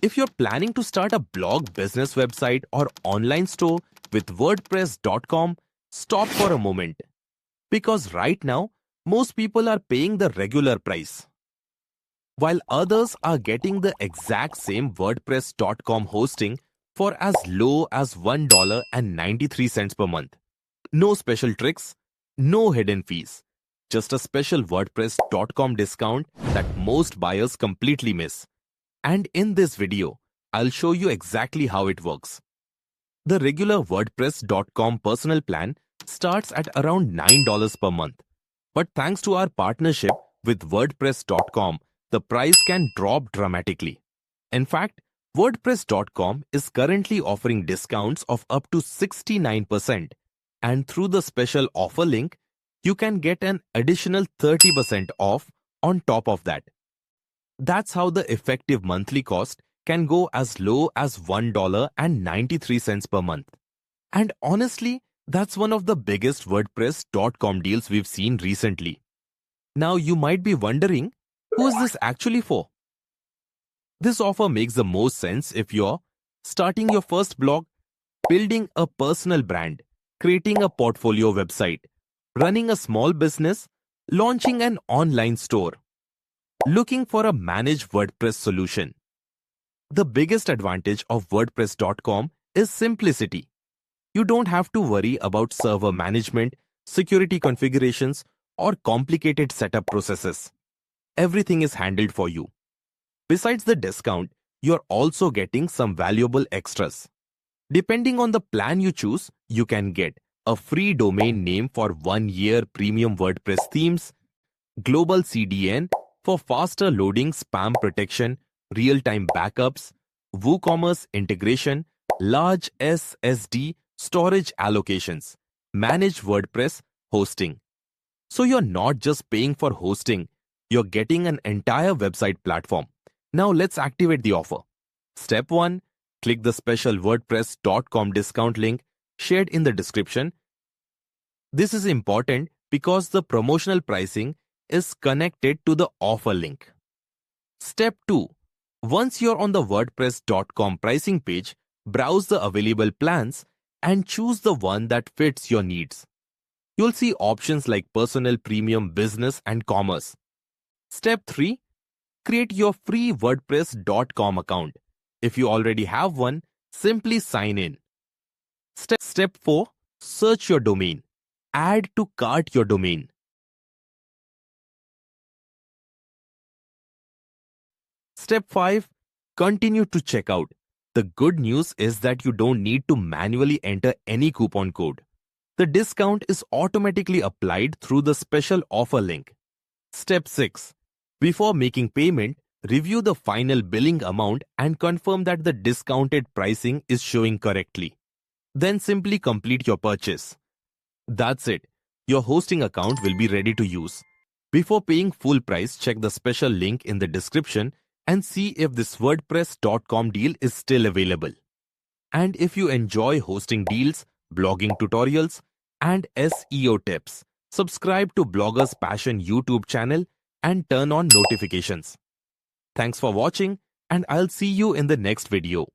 If you're planning to start a blog, business website, or online store with WordPress.com, stop for a moment. Because right now, most people are paying the regular price, while others are getting the exact same WordPress.com hosting for as low as $1.93 per month. No special tricks, no hidden fees. Just a special WordPress.com discount that most buyers completely miss. And in this video, I'll show you exactly how it works. The regular WordPress.com personal plan starts at around $9 per month. But thanks to our partnership with WordPress.com, the price can drop dramatically. In fact, WordPress.com is currently offering discounts of up to 69%. And through the special offer link, you can get an additional 30% off on top of that. That's how the effective monthly cost can go as low as $1.93 per month. And honestly, that's one of the biggest WordPress.com deals we've seen recently. Now you might be wondering, who is this actually for? This offer makes the most sense if you're starting your first blog, building a personal brand, creating a portfolio website, running a small business, launching an online store, looking for a managed WordPress solution. The biggest advantage of WordPress.com is simplicity. You don't have to worry about server management, security configurations, or complicated setup processes. Everything is handled for you. Besides the discount, you're also getting some valuable extras. Depending on the plan you choose, you can get a free domain name for 1 year premium WordPress themes, global CDN for faster loading, spam protection, real-time backups, WooCommerce integration, large SSD storage allocations, managed WordPress hosting. So you're not just paying for hosting, you're getting an entire website platform. Now let's activate the offer. Step 1. Click the special WordPress.com discount link shared in the description. This is important because the promotional pricing is connected to the offer link. Step 2. Once you're on the WordPress.com pricing page, browse the available plans and choose the one that fits your needs. You'll see options like personal, premium, business, and commerce. Step 3. Create your free WordPress.com account. If you already have one, simply sign in. Step 4. Search your domain. Add to cart your domain. Step 5. Continue to check out. The good news is that you don't need to manually enter any coupon code. The discount is automatically applied through the special offer link. Step 6. Before making payment, review the final billing amount and confirm that the discounted pricing is showing correctly. Then simply complete your purchase. That's it. Your hosting account will be ready to use. Before paying full price, check the special link in the description and see if this WordPress.com deal is still available. And if you enjoy hosting deals, blogging tutorials, and SEO tips, subscribe to BloggersPassion YouTube channel and turn on notifications. Thanks for watching, and I'll see you in the next video.